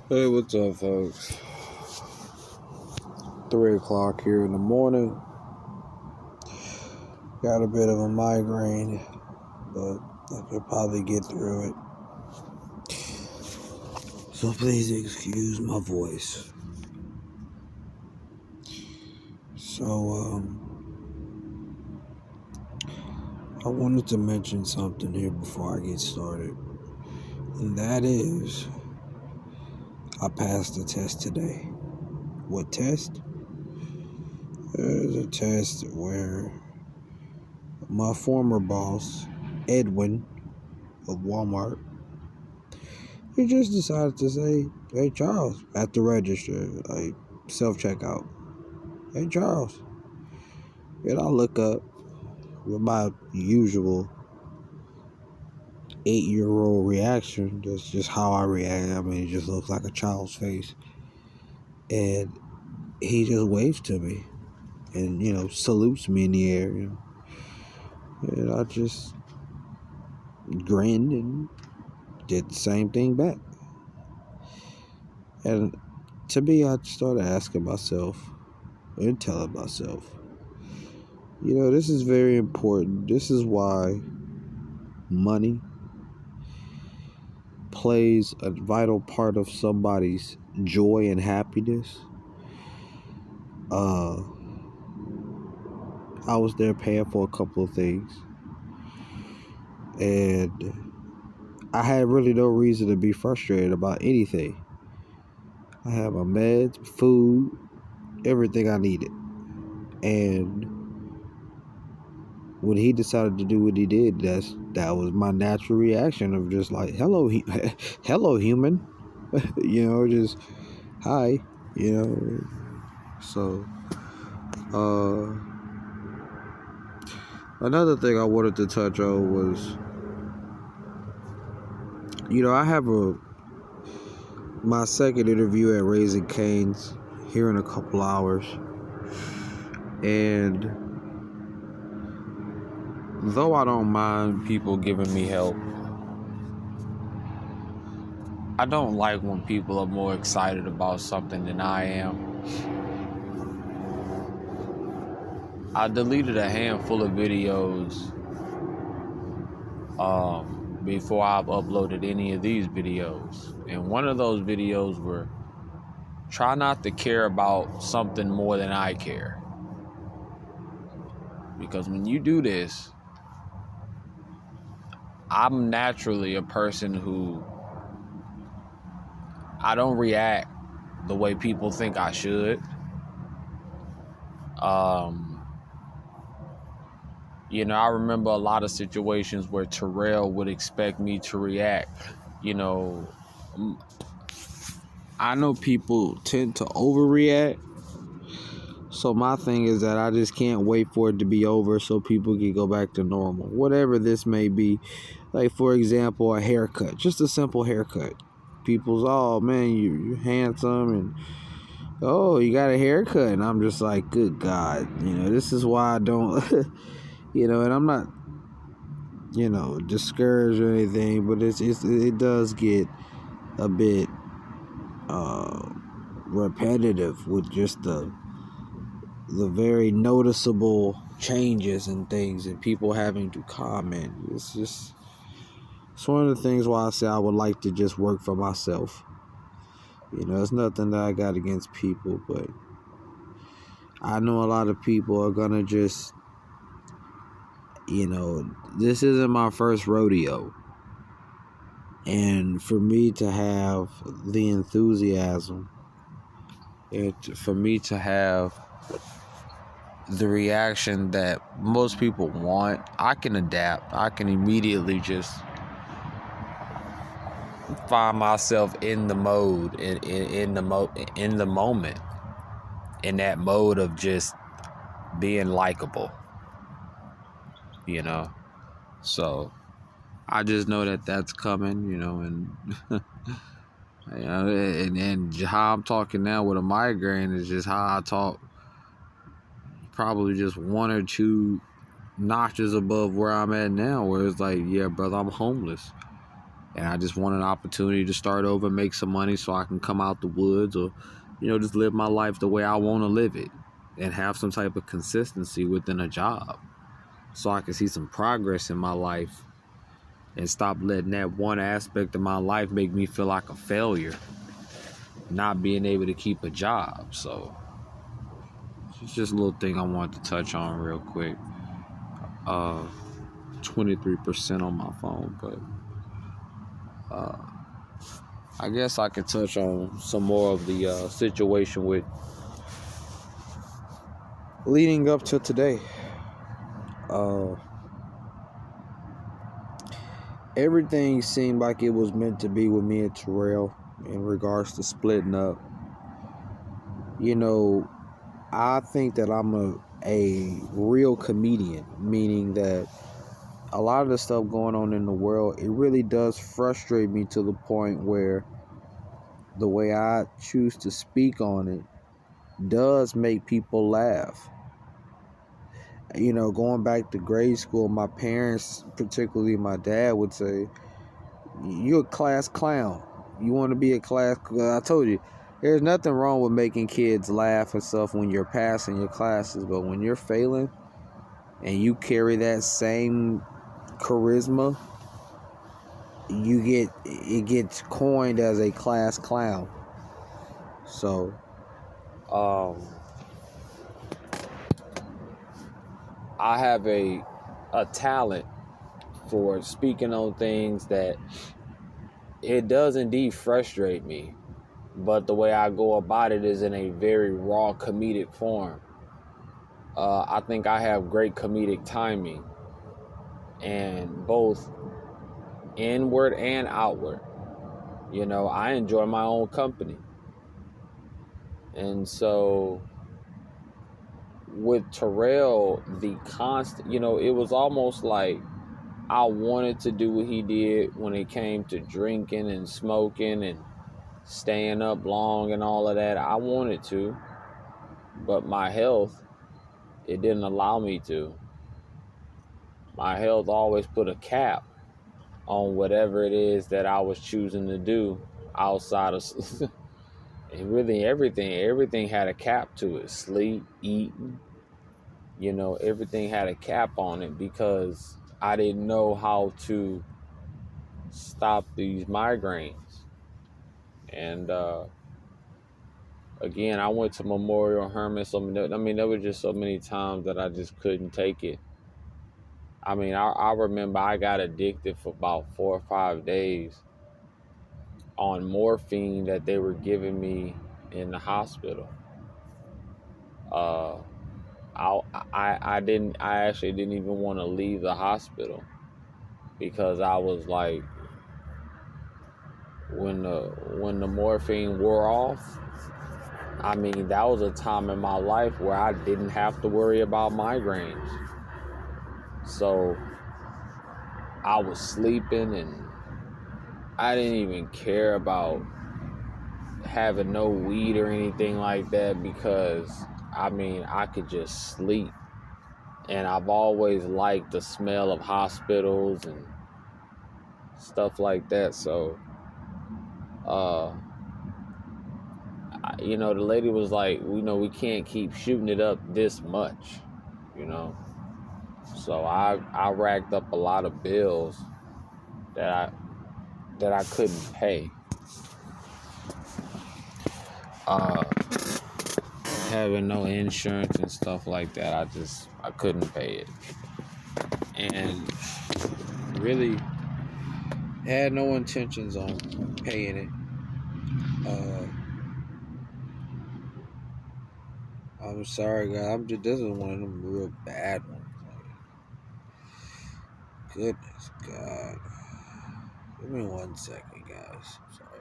Hey, what's up, folks? 3 o'clock here in the morning. Got a bit of a migraine, but I could probably get through it. So please excuse my voice. So, I wanted to mention something here before I get started. And that is, I passed the test today. What test? There's a test where my former boss, Edwin of Walmart, he just decided to say, "Hey, Charles," at the register, like self-checkout. "Hey, Charles." And I look up with my usual 8-year-old reaction. That's just how I react. I mean, it just looks like a child's face. And he just waves to me and, salutes me in the air. And I just grinned and did the same thing back. And to me, I started asking myself and telling myself, this is very important. This is why money plays a vital part of somebody's joy and happiness. I was there paying for a couple of things, and I had really no reason to be frustrated about anything. I had my meds, food, everything I needed. And when he decided to do what he did, that was my natural reaction of just like, hello, hello, human. Just hi, So, another thing I wanted to touch on was, I have my second interview at Raising Cane's here in a couple hours. And though I don't mind people giving me help, I don't like when people are more excited about something than I am. I deleted a handful of videos before I've uploaded any of these videos. And one of those videos were, try not to care about something more than I care. Because when you do this, I'm naturally a person who I don't react the way people think I should. I remember a lot of situations where Terrell would expect me to react. I know people tend to overreact. So my thing is that I just can't wait for it to be over so people can go back to normal. Whatever this may be. Like, for example, a haircut. Just a simple haircut. People's, "Oh, man, you're handsome," and, "Oh, you got a haircut." And I'm just like, good God. This is why I don't, and I'm not, discouraged or anything, but it does get a bit repetitive with just the very noticeable changes and things and people having to comment. It's one of the things why I say I would like to just work for myself. It's nothing that I got against people, but I know a lot of people are gonna just, this isn't my first rodeo. And for me to have the enthusiasm, and for me to have the reaction that most people want, I can adapt. I can immediately just find myself in the mode, in the moment, in that mode of just being likable. So I just know that that's coming. And how I'm talking now with a migraine is just how I talk. Probably just one or two notches above where I'm at now, where it's like, yeah, brother, I'm homeless. And I just want an opportunity to start over, make some money so I can come out the woods, or, just live my life the way I want to live it and have some type of consistency within a job so I can see some progress in my life and stop letting that one aspect of my life make me feel like a failure, not being able to keep a job. So it's just a little thing I wanted to touch on real quick. 23% on my phone, but I guess I could touch on some more of the situation with leading up to today. Everything seemed like it was meant to be with me and Terrell in regards to splitting up. I think that I'm a real comedian, meaning that a lot of the stuff going on in the world, it really does frustrate me to the point where the way I choose to speak on it does make people laugh. Going back to grade school, my parents, particularly my dad, would say, "You're a class clown. You want to be a class." I told you, there's nothing wrong with making kids laugh and stuff when you're passing your classes, but when you're failing and you carry that same charisma, it gets coined as a class clown. So, I have a talent for speaking on things that it does indeed frustrate me, but the way I go about it is in a very raw comedic form. I think I have great comedic timing, and both inward and outward. I enjoy my own company. And so with Terrell, the constant, it was almost like I wanted to do what he did when it came to drinking and smoking and staying up long and all of that. I wanted to, but my health, it didn't allow me to. My health always put a cap on whatever it is that I was choosing to do outside of and really everything had a cap to it. Sleep, eating, everything had a cap on it because I didn't know how to stop these migraines. And again, I went to Memorial Hermann. There were just so many times that I just couldn't take it. I remember I got addicted for about 4 or 5 days on morphine that they were giving me in the hospital. I actually didn't even want to leave the hospital because I was like, when the morphine wore off, that was a time in my life where I didn't have to worry about migraines. So I was sleeping and I didn't even care about having no weed or anything like that because I could just sleep. And I've always liked the smell of hospitals and stuff like that. So the lady was like, we can't keep shooting it up this much, So I racked up a lot of bills that I couldn't pay. Having no insurance and stuff like that, I couldn't pay it. And really had no intentions on paying it. I'm sorry, guys. This is one of them real bad ones. Goodness, God. Give me 1 second, guys. Sorry.